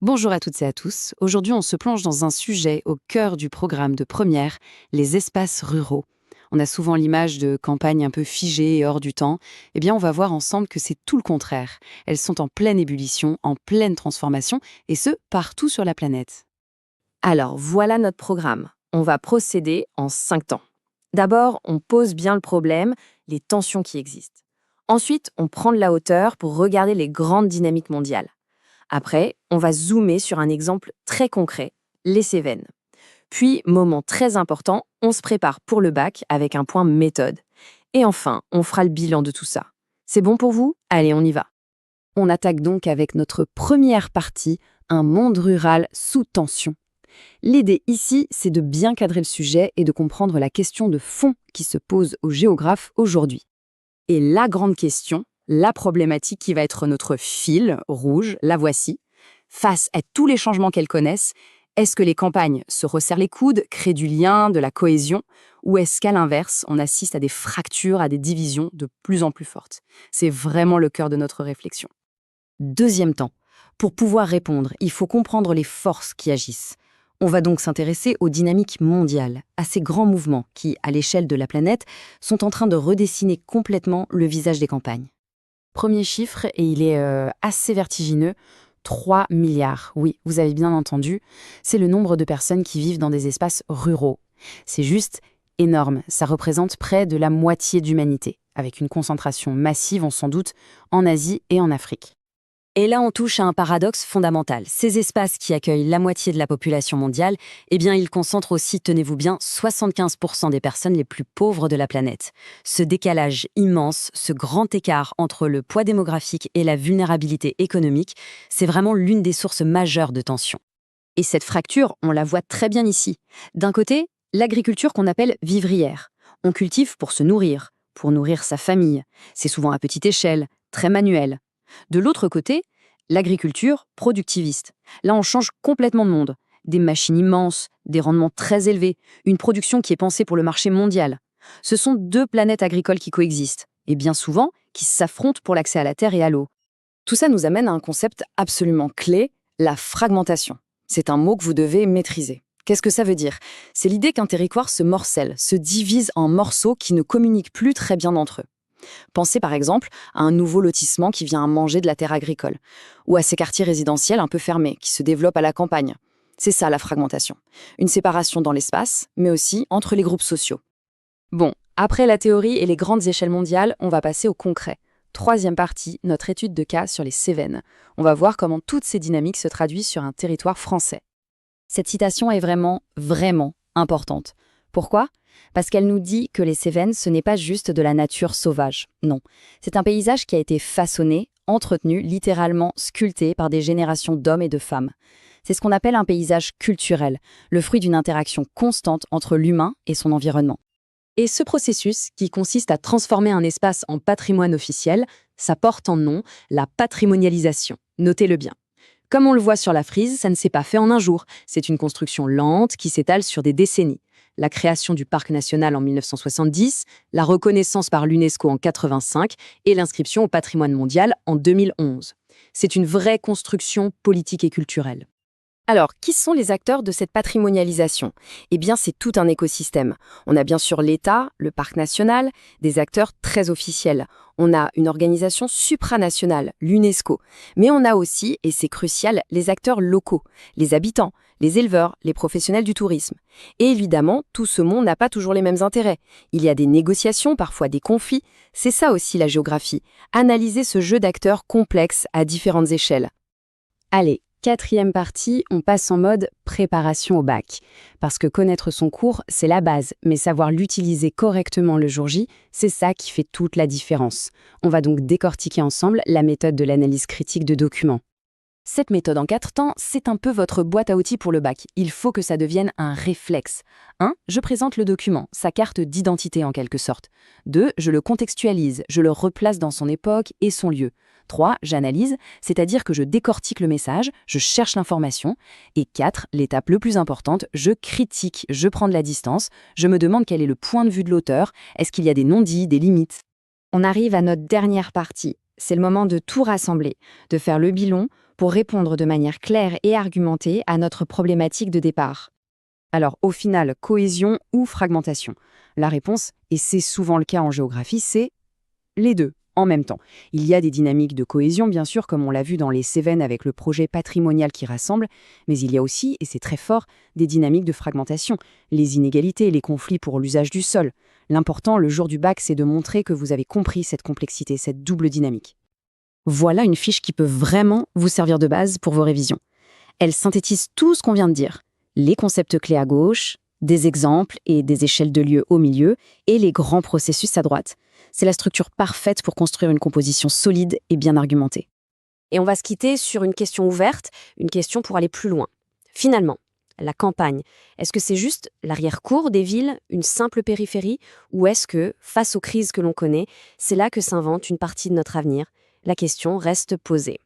Bonjour à toutes et à tous. Aujourd'hui, on se plonge dans un sujet au cœur du programme de première, les espaces ruraux. On a souvent l'image de campagnes un peu figées et hors du temps. Eh bien, on va voir ensemble que c'est tout le contraire. Elles sont en pleine ébullition, en pleine transformation, et ce, partout sur la planète. Alors, voilà notre programme. On va procéder en 5 temps. D'abord, on pose bien le problème, les tensions qui existent. Ensuite, on prend de la hauteur pour regarder les grandes dynamiques mondiales. Après, on va zoomer sur un exemple très concret, les Cévennes. Puis, moment très important, on se prépare pour le bac avec un point méthode. Et enfin, on fera le bilan de tout ça. C'est bon pour vous? Allez, on y va. On attaque donc avec notre première partie, un monde rural sous tension. L'idée ici, c'est de bien cadrer le sujet et de comprendre la question de fond qui se pose aux géographes aujourd'hui. Et la grande question, la problématique qui va être notre fil rouge, la voici. Face à tous les changements qu'elles connaissent, est-ce que les campagnes se resserrent les coudes, créent du lien, de la cohésion, ou est-ce qu'à l'inverse, on assiste à des fractures, à des divisions de plus en plus fortes? C'est vraiment le cœur de notre réflexion. Deuxième temps, pour pouvoir répondre, il faut comprendre les forces qui agissent. On va donc s'intéresser aux dynamiques mondiales, à ces grands mouvements qui, à l'échelle de la planète, sont en train de redessiner complètement le visage des campagnes. Premier chiffre, et il est assez vertigineux, 3 milliards. Oui, vous avez bien entendu, c'est le nombre de personnes qui vivent dans des espaces ruraux. C'est juste énorme, ça représente près de la moitié d'humanité, avec une concentration massive, on s'en doute, en Asie et en Afrique. Et là, on touche à un paradoxe fondamental. Ces espaces qui accueillent la moitié de la population mondiale, eh bien, ils concentrent aussi, tenez-vous bien, 75% des personnes les plus pauvres de la planète. Ce décalage immense, ce grand écart entre le poids démographique et la vulnérabilité économique, c'est vraiment l'une des sources majeures de tension. Et cette fracture, on la voit très bien ici. D'un côté, l'agriculture qu'on appelle vivrière. On cultive pour se nourrir, pour nourrir sa famille. C'est souvent à petite échelle, très manuel. De l'autre côté, l'agriculture productiviste. Là, on change complètement de monde. Des machines immenses, des rendements très élevés, une production qui est pensée pour le marché mondial. Ce sont deux planètes agricoles qui coexistent, et bien souvent, qui s'affrontent pour l'accès à la terre et à l'eau. Tout ça nous amène à un concept absolument clé, la fragmentation. C'est un mot que vous devez maîtriser. Qu'est-ce que ça veut dire? C'est l'idée qu'un territoire se morcelle, se divise en morceaux qui ne communiquent plus très bien entre eux. Pensez par exemple à un nouveau lotissement qui vient manger de la terre agricole, ou à ces quartiers résidentiels un peu fermés qui se développent à la campagne. C'est ça la fragmentation. Une séparation dans l'espace, mais aussi entre les groupes sociaux. Bon, après la théorie et les grandes échelles mondiales, on va passer au concret. Troisième partie, notre étude de cas sur les Cévennes. On va voir comment toutes ces dynamiques se traduisent sur un territoire français. Cette citation est vraiment importante. Pourquoi? Parce qu'elle nous dit que les Cévennes, ce n'est pas juste de la nature sauvage. Non. C'est un paysage qui a été façonné, entretenu, littéralement sculpté par des générations d'hommes et de femmes. C'est ce qu'on appelle un paysage culturel, le fruit d'une interaction constante entre l'humain et son environnement. Et ce processus, qui consiste à transformer un espace en patrimoine officiel, ça porte en nom la patrimonialisation. Notez-le bien. Comme on le voit sur la frise, ça ne s'est pas fait en un jour. C'est une construction lente qui s'étale sur des décennies. La création du parc national en 1970, la reconnaissance par l'UNESCO en 1985 et l'inscription au patrimoine mondial en 2011. C'est une vraie construction politique et culturelle. Alors, qui sont les acteurs de cette patrimonialisation? Eh bien, c'est tout un écosystème. On a bien sûr l'État, le parc national, des acteurs très officiels. On a une organisation supranationale, l'UNESCO. Mais on a aussi, et c'est crucial, les acteurs locaux, les habitants, les éleveurs, les professionnels du tourisme. Et évidemment, tout ce monde n'a pas toujours les mêmes intérêts. Il y a des négociations, parfois des conflits. C'est ça aussi la géographie. Analyser ce jeu d'acteurs complexe à différentes échelles. Allez, quatrième partie, on passe en mode préparation au bac. Parce que connaître son cours, c'est la base, mais savoir l'utiliser correctement le jour J, c'est ça qui fait toute la différence. On va donc décortiquer ensemble la méthode de l'analyse critique de documents. Cette méthode en 4 temps, c'est un peu votre boîte à outils pour le bac. Il faut que ça devienne un réflexe. 1. Je présente le document, sa carte d'identité en quelque sorte. 2. Je le contextualise, je le replace dans son époque et son lieu. 3. J'analyse, c'est-à-dire que je décortique le message, je cherche l'information. Et 4. L'étape le plus importante, je critique, je prends de la distance, je me demande quel est le point de vue de l'auteur, est-ce qu'il y a des non-dits, des limites. On arrive à notre dernière partie. C'est le moment de tout rassembler, de faire le bilan pour répondre de manière claire et argumentée à notre problématique de départ. Alors, au final, cohésion ou fragmentation? La réponse, et c'est souvent le cas en géographie, c'est les deux, en même temps. Il y a des dynamiques de cohésion, bien sûr, comme on l'a vu dans les Cévennes avec le projet patrimonial qui rassemble, mais il y a aussi, et c'est très fort, des dynamiques de fragmentation, les inégalités, les conflits pour l'usage du sol. L'important, le jour du bac, c'est de montrer que vous avez compris cette complexité, cette double dynamique. Voilà une fiche qui peut vraiment vous servir de base pour vos révisions. Elle synthétise tout ce qu'on vient de dire. Les concepts clés à gauche, des exemples et des échelles de lieux au milieu, et les grands processus à droite. C'est la structure parfaite pour construire une composition solide et bien argumentée. Et on va se quitter sur une question ouverte, une question pour aller plus loin. Finalement, la campagne, est-ce que c'est juste l'arrière-cour des villes, une simple périphérie, ou est-ce que, face aux crises que l'on connaît, c'est là que s'invente une partie de notre avenir? La question reste posée.